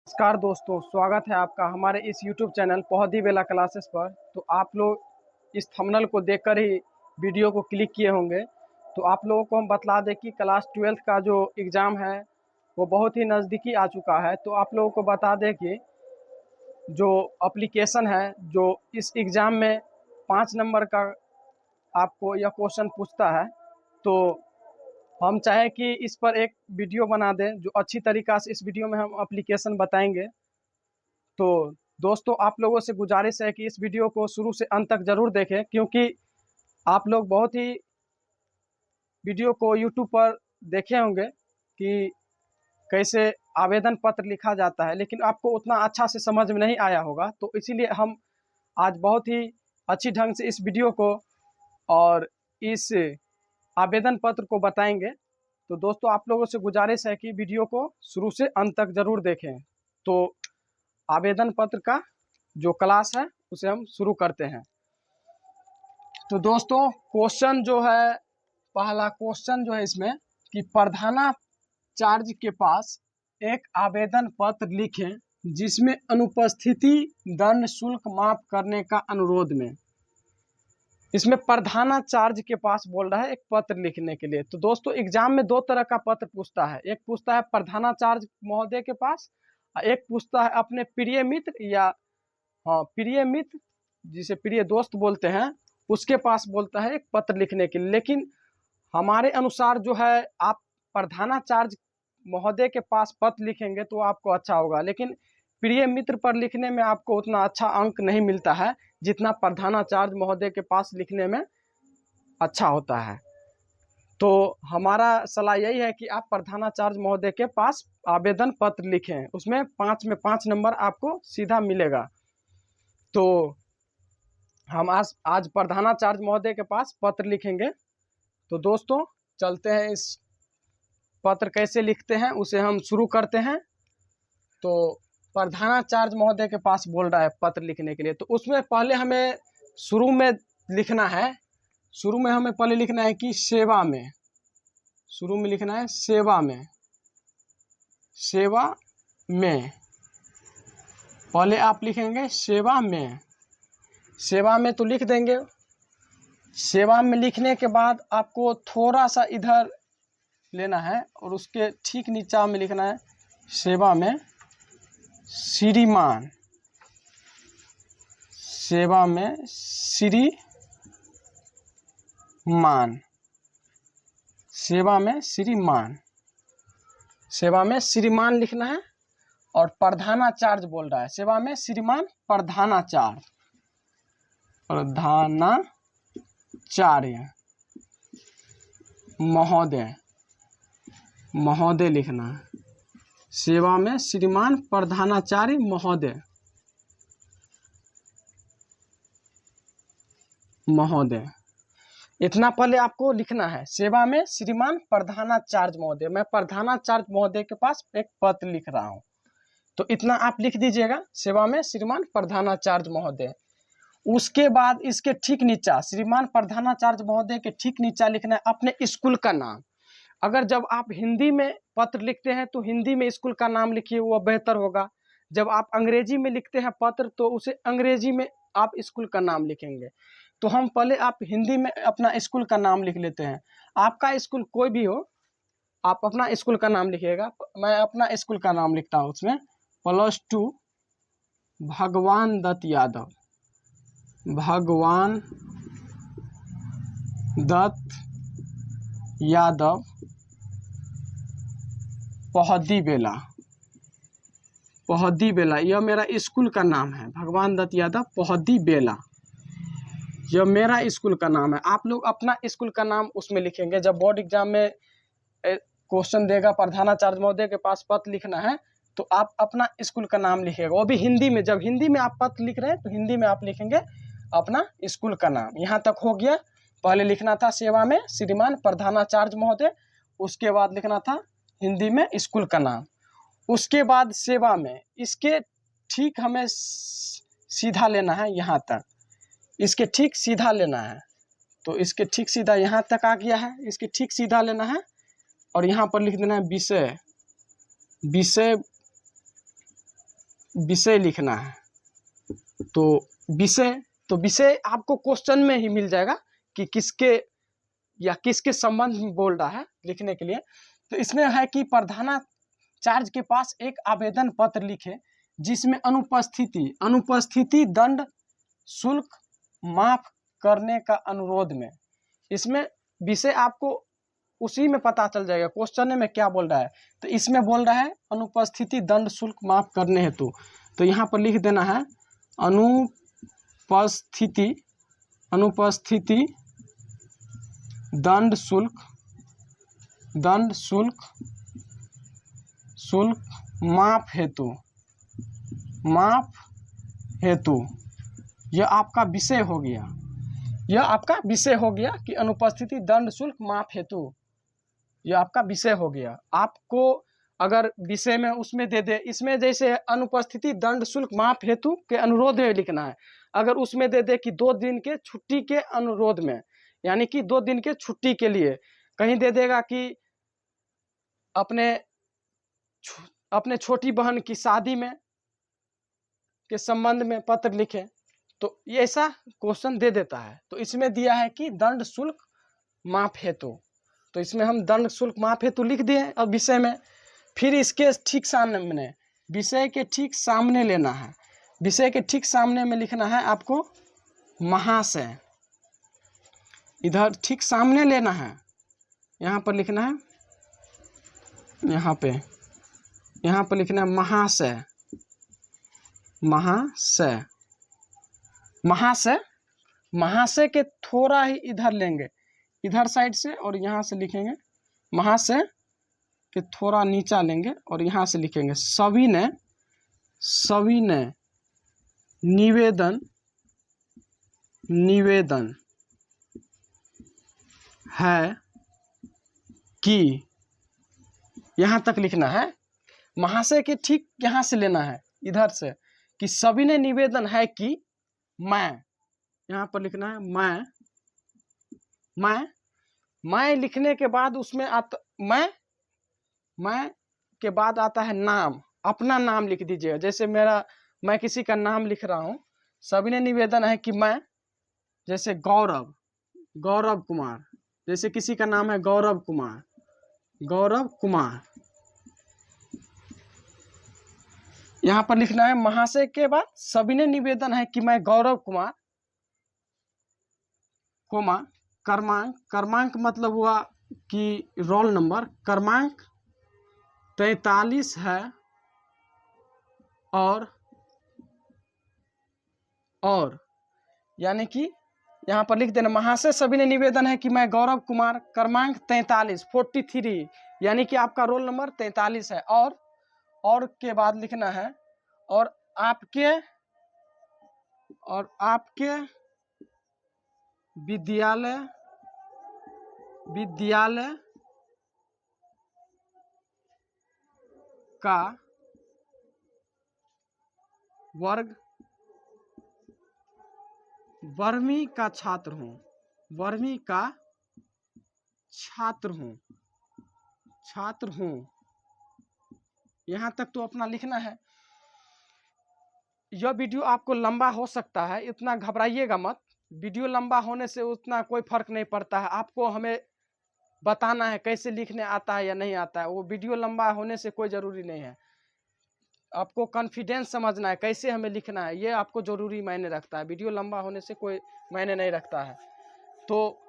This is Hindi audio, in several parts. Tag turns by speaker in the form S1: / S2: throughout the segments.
S1: नमस्कार दोस्तों, स्वागत है आपका हमारे इस YouTube चैनल पौधी बेला क्लासेस पर। तो आप लोग इस थंबनेल को देखकर ही वीडियो को क्लिक किए होंगे। तो आप लोगों को हम बतला दें कि क्लास 12th का जो एग्ज़ाम है वो बहुत ही नज़दीकी आ चुका है। तो आप लोगों को बता दें कि जो एप्लीकेशन है जो इस एग्ज़ाम में 5 नंबर का आपको यह क्वेश्चन पूछता है, तो हम चाहें कि इस पर एक वीडियो बना दें जो अच्छी तरीक़ा से इस वीडियो में हम एप्लीकेशन बताएंगे। तो दोस्तों, आप लोगों से गुजारिश है कि इस वीडियो को शुरू से अंत तक ज़रूर देखें, क्योंकि आप लोग बहुत ही वीडियो को यूट्यूब पर देखे होंगे कि कैसे आवेदन पत्र लिखा जाता है, लेकिन आपको उतना अच्छा से समझ में नहीं आया होगा। तो इसीलिए हम आज बहुत ही अच्छी ढंग से इस वीडियो को और इस आवेदन पत्र को बताएंगे। तो दोस्तों, आप लोगों से गुजारिश है कि वीडियो को शुरू से अंत तक ज़रूर देखें। तो आवेदन पत्र का जो क्लास है उसे हम शुरू करते हैं। तो दोस्तों, क्वेश्चन जो है, पहला क्वेश्चन जो है इसमें कि प्रधानाचार्य के पास एक आवेदन पत्र लिखें जिसमें अनुपस्थिति दंड शुल्क माफ करने का अनुरोध में। इसमें प्रधानाचार्य के पास बोल रहा है एक पत्र लिखने के लिए। तो दोस्तों, एग्जाम में दो तरह का पत्र पूछता है। एक पूछता है प्रधानाचार्य महोदय के पास, एक पूछता है अपने प्रिय मित्र या प्रिय मित्र जिसे प्रिय दोस्त बोलते हैं, उसके पास बोलता है एक पत्र लिखने के लिए। लेकिन हमारे अनुसार जो है, आप प्रधानाचार्य महोदय के पास पत्र लिखेंगे तो आपको अच्छा होगा, लेकिन प्रिय मित्र पर लिखने में आपको उतना अच्छा अंक नहीं मिलता है जितना प्रधानाचार्य महोदय के पास लिखने में अच्छा होता है। तो हमारा सलाह यही है कि आप प्रधानाचार्य महोदय के पास आवेदन पत्र लिखें, उसमें 5 में 5 नंबर आपको सीधा मिलेगा। तो हम आज प्रधानाचार्य महोदय के पास पत्र लिखेंगे। तो दोस्तों, चलते हैं, इस पत्र कैसे लिखते हैं उसे हम शुरू करते हैं। तो प्रधानाचार्य महोदय के पास बोल रहा है पत्र लिखने के लिए, तो उसमें पहले हमें शुरू में लिखना है। शुरू में हमें पहले लिखना है कि सेवा में, शुरू में लिखना है सेवा में। सेवा में पहले आप लिखेंगे सेवा में। सेवा में तो लिख देंगे। सेवा में लिखने के बाद आपको थोड़ा सा इधर लेना है और उसके ठीक नीचे में लिखना है सेवा में श्रीमान। सेवा में श्रीमान। सेवा में श्रीमान। सेवा में श्रीमान लिखना है। और प्रधानाचार्य बोल रहा है सेवा में श्रीमान प्रधानाचार्य। प्रधानाचार्य महोदय, महोदय लिखना है। सेवा में श्रीमान प्रधानाचार्य महोदय, महोदय, इतना पहले आपको लिखना है। सेवा में श्रीमान प्रधानाचार्य महोदय, मैं प्रधानाचार्य महोदय के पास एक पत्र लिख रहा हूँ, तो इतना आप लिख दीजिएगा, सेवा में श्रीमान प्रधानाचार्य महोदय। उसके बाद इसके ठीक नीचा, श्रीमान प्रधानाचार्य महोदय के ठीक नीचा लिखना है अपने स्कूल का नाम। अगर जब आप हिंदी में पत्र लिखते हैं तो हिंदी में स्कूल का नाम लिखिए, वो बेहतर होगा। जब आप अंग्रेजी में लिखते हैं पत्र तो उसे अंग्रेजी में आप स्कूल का नाम लिखेंगे। तो हम पहले आप हिंदी में अपना स्कूल का नाम लिख लेते हैं। आपका स्कूल कोई भी हो, आप अपना स्कूल का नाम लिखिएगा। मैं अपना स्कूल का नाम लिखता हूँ। उसमें +2 भगवान दत्त यादव, भगवान दत्त यादव पौधी बेला। पौधी बेला यह मेरा स्कूल का नाम है। भगवान दत्त यादव पौधी बेला यह मेरा स्कूल का नाम है। आप लोग अपना स्कूल का नाम उसमें लिखेंगे। जब बोर्ड एग्जाम में क्वेश्चन देगा प्रधानाचार्य महोदय के पास पत्र लिखना है, तो आप अपना स्कूल का नाम लिखिएगा, वो भी हिंदी में। जब हिंदी में आप पत्र लिख रहे हैं तो हिंदी में आप लिखेंगे अपना स्कूल का नाम। यहाँ तक हो गया। पहले लिखना था सेवा में श्रीमान प्रधानाचार्य महोदय, उसके बाद लिखना था हिंदी में स्कूल का नाम, उसके बाद सेवा में। इसके ठीक हमें सीधा लेना है यहाँ तक, इसके ठीक सीधा लेना है। तो इसके ठीक सीधा यहाँ तक आ गया है, इसके ठीक सीधा लेना है और यहाँ पर लिख देना है विषय। विषय विषय लिखना है। तो विषय आपको क्वेश्चन में ही मिल जाएगा कि किसके या किसके संबंध में बोल रहा है लिखने के लिए। तो इसमें है कि प्रधानाचार्य के पास एक आवेदन पत्र लिखे जिसमें अनुपस्थिति दंड शुल्क माफ करने का अनुरोध में। इसमें विषय आपको उसी में पता चल जाएगा क्वेश्चन में क्या बोल रहा है। तो इसमें बोल रहा है अनुपस्थिति दंड शुल्क माफ करने हेतु। तो यहाँ पर लिख देना है अनुपस्थिति दंड शुल्क माफ हेतु यह आपका विषय हो गया कि अनुपस्थिति दंड शुल्क माफ हेतु यह आपका विषय हो गया। आपको अगर विषय में उसमें दे दे, इसमें जैसे अनुपस्थिति दंड शुल्क माफ हेतु के अनुरोध में लिखना है। अगर उसमें दे दे कि 2 दिन के छुट्टी के अनुरोध में, यानी कि 2 दिन के छुट्टी के लिए, कहीं दे देगा कि अपने छोटी बहन की शादी में के संबंध में पत्र लिखे, तो ये ऐसा क्वेश्चन दे देता है। तो इसमें दिया है कि दंड शुल्क माफ हेतु, तो इसमें हम दंड शुल्क माफ हेतु लिख दिए। अब विषय में फिर इसके ठीक सामने विषय के ठीक सामने लेना है। विषय के ठीक सामने में लिखना है आपको महाशय। इधर ठीक सामने लेना है, यहाँ पर लिखना है, यहाँ पर लिखना है महाशय। महाशय के थोड़ा ही इधर लेंगे, इधर साइड से, और यहाँ से लिखेंगे महाशय के थोड़ा नीचा लेंगे और यहाँ से लिखेंगे सभी ने निवेदन है कि, यहाँ तक लिखना है। महाशय के ठीक यहाँ से लेना है, इधर से, कि सभी ने निवेदन है कि मैं, यहाँ पर लिखना है मैं लिखने के बाद उसमें आता मैं के बाद आता है नाम। अपना नाम लिख दीजिएगा। जैसे मैं किसी का नाम लिख रहा हूँ, सभी ने निवेदन है कि मैं, जैसे गौरव कुमार, जैसे किसी का नाम है गौरव कुमार, यहाँ पर लिखना है महाशय के बाद सभी ने निवेदन है कि मैं गौरव कुमार, क्रमांक मतलब हुआ कि रोल नंबर, क्रमांक 43 है, और यानी कि यहाँ पर लिख देना महाशय सभी ने निवेदन है कि मैं गौरव कुमार, क्रमांक 43 यानी कि आपका रोल नंबर 43 है, और के बाद लिखना है और आपके विद्यालय का वर्ग 12वीं का छात्र हूँ। यहाँ तक तो अपना लिखना है। यह वीडियो आपको लंबा हो सकता है, इतना घबराइएगा मत। वीडियो लंबा होने से उतना कोई फर्क नहीं पड़ता है। आपको हमें बताना है कैसे लिखने आता है या नहीं आता है, वो वीडियो लंबा होने से कोई ज़रूरी नहीं है। आपको कॉन्फिडेंस समझना है कैसे हमें लिखना है, ये आपको ज़रूरी मायने रखता है। वीडियो लंबा होने से कोई मायने नहीं रखता है। तो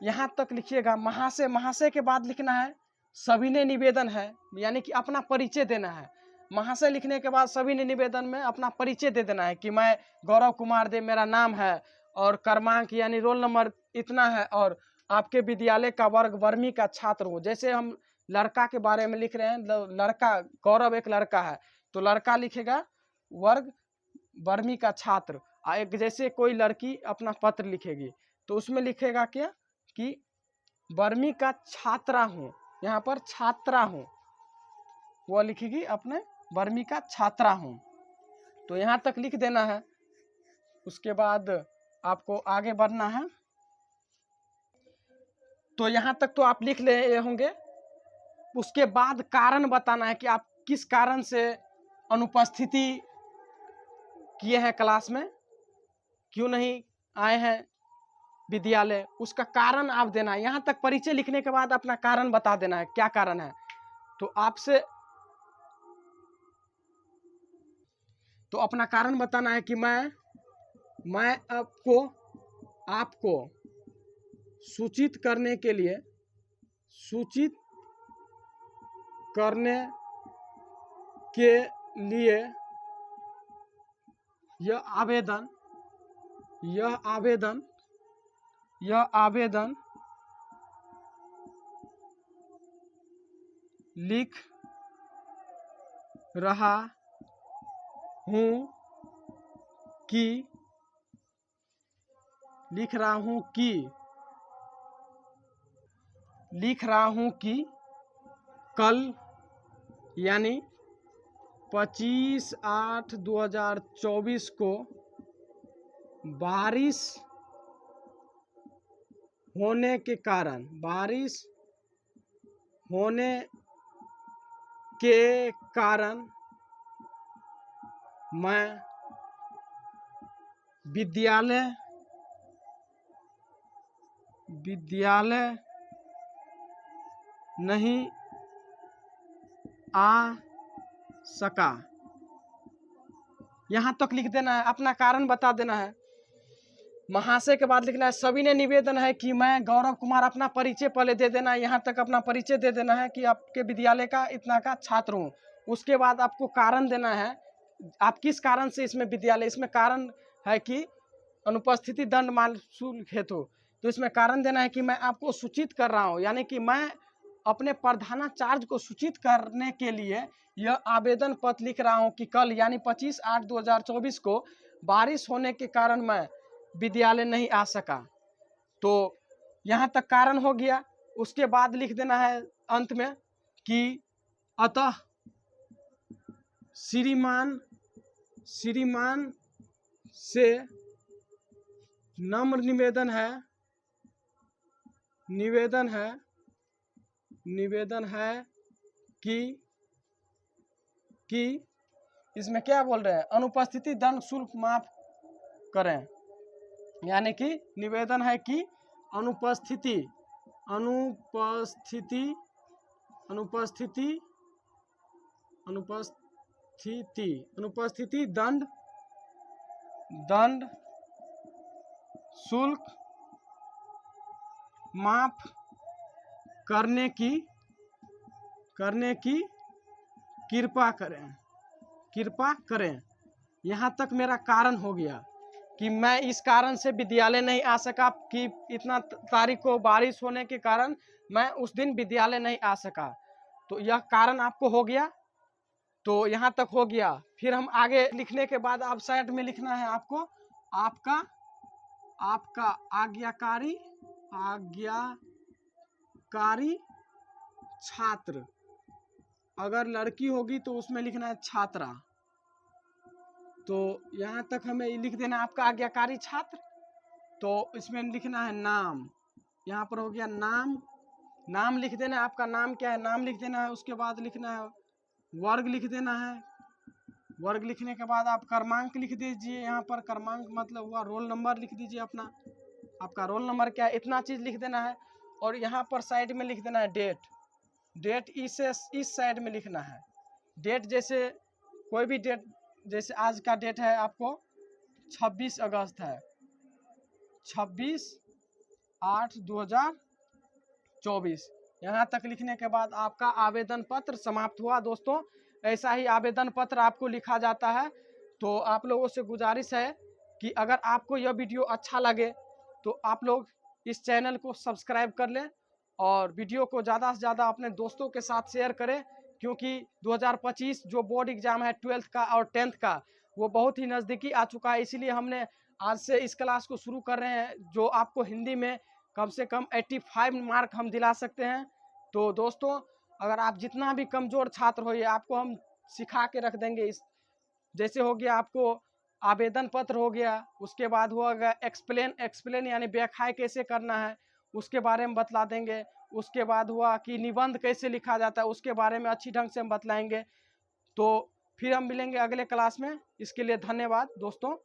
S1: यहाँ तक लिखिएगा महाशय के बाद लिखना है सभी ने निवेदन है, यानी कि अपना परिचय देना है। महाशय लिखने के बाद सभी ने निवेदन में अपना परिचय दे देना है कि मैं गौरव कुमार देव मेरा नाम है, और क्रमांक यानी रोल नंबर इतना है, और आपके विद्यालय का वर्ग 12वीं का छात्र हो। जैसे हम लड़का के बारे में लिख रहे हैं, लड़का गौरव एक लड़का है, तो लड़का लिखेगा वर्ग 12वीं का छात्र। एक जैसे कोई लड़की अपना पत्र लिखेगी तो उसमें लिखेगा क्या कि 12वीं का छात्रा हूँ, यहाँ पर छात्रा हूँ, वो लिखेगी अपने 12वीं का छात्रा हूँ। तो यहाँ तक लिख देना है। उसके बाद आपको आगे बढ़ना है। तो यहाँ तक तो आप लिख ले होंगे। उसके बाद कारण बताना है कि आप किस कारण से अनुपस्थिति किए हैं क्लास में, क्यों नहीं आए हैं विद्यालय, उसका कारण आप देना है। यहाँ तक परिचय लिखने के बाद अपना कारण बता देना है, क्या कारण है। तो आपसे तो अपना कारण बताना है कि मैं आपको सूचित करने के लिए यह आवेदन लिख रहा हूं कि कल यानी 25/8/2024 को बारिश होने के कारण मैं विद्यालय नहीं आ सका। यहाँ तक लिख देना है, अपना कारण बता देना है। महाशय के बाद लिखना है सविनय निवेदन है कि मैं गौरव कुमार, अपना परिचय पहले दे देना है। यहाँ तक अपना परिचय दे देना है कि आपके विद्यालय का इतना का छात्र हूँ। उसके बाद आपको कारण देना है, आप किस कारण से इसमें विद्यालय, इसमें कारण है कि अनुपस्थिति दंड मान शुल्क हेतु। तो इसमें कारण देना है कि मैं आपको सूचित कर रहा हूँ, यानी कि मैं अपने प्रधानाचार्य को सूचित करने के लिए यह आवेदन पत्र लिख रहा हूँ कि कल यानी 25/8/2024 को बारिश होने के कारण मैं विद्यालय नहीं आ सका। तो यहाँ तक कारण हो गया। उसके बाद लिख देना है अंत में कि अतः श्रीमान से नम्र निवेदन है कि इसमें क्या बोल रहे हैं, अनुपस्थिति दंड शुल्क माफ करें। यानी कि निवेदन है कि अनुपस्थिति दंड शुल्क माफ करने की कृपा करें। यहाँ तक मेरा कारण हो गया कि मैं इस कारण से विद्यालय नहीं आ सका, कि इतना तारीख को बारिश होने के कारण मैं उस दिन विद्यालय नहीं आ सका। तो यह कारण आपको हो गया। तो यहाँ तक हो गया। फिर हम आगे लिखने के बाद आप साइड में लिखना है आपको आपका आज्ञाकारी छात्र। अगर लड़की होगी तो उसमें लिखना है छात्रा। तो यहाँ तक हमें लिख देना आपका आज्ञाकारी छात्र। तो इसमें लिखना है नाम। यहाँ पर हो गया नाम लिख देना है, आपका नाम क्या है नाम लिख देना है। उसके बाद लिखना है वर्ग लिख देना है। वर्ग लिखने के बाद आप क्रमांक लिख दीजिए। यहाँ पर क्रमांक मतलब हुआ रोल नंबर लिख दीजिए अपना, आपका रोल नंबर क्या है, इतना चीज़ लिख देना है। और यहाँ पर साइड में लिख देना है डेट इस साइड में लिखना है। डेट जैसे कोई भी डेट, जैसे आज का डेट है आपको 26 अगस्त है, 26/8/2024। यहाँ तक लिखने के बाद आपका आवेदन पत्र समाप्त हुआ। दोस्तों ऐसा ही आवेदन पत्र आपको लिखा जाता है। तो आप लोगों से गुजारिश है कि अगर आपको यह वीडियो अच्छा लगे तो आप लोग इस चैनल को सब्सक्राइब कर लें और वीडियो को ज़्यादा से ज़्यादा अपने दोस्तों के साथ शेयर करें, क्योंकि 2025 जो बोर्ड एग्ज़ाम है 12th का और 10th का वो बहुत ही नज़दीकी आ चुका है। इसीलिए हमने आज से इस क्लास को शुरू कर रहे हैं, जो आपको हिंदी में कम से कम 85 मार्क हम दिला सकते हैं। तो दोस्तों अगर आप जितना भी कमज़ोर छात्र हो, ये आपको हम सिखा के रख देंगे। इस जैसे हो गया आपको आवेदन पत्र हो गया, उसके बाद हुआ एक्सप्लेन यानी व्याख्याएं कैसे करना है उसके बारे में बतला देंगे। उसके बाद हुआ कि निबंध कैसे लिखा जाता है उसके बारे में अच्छी ढंग से हम बतलाएंगे। तो फिर हम मिलेंगे अगले क्लास में। इसके लिए धन्यवाद दोस्तों।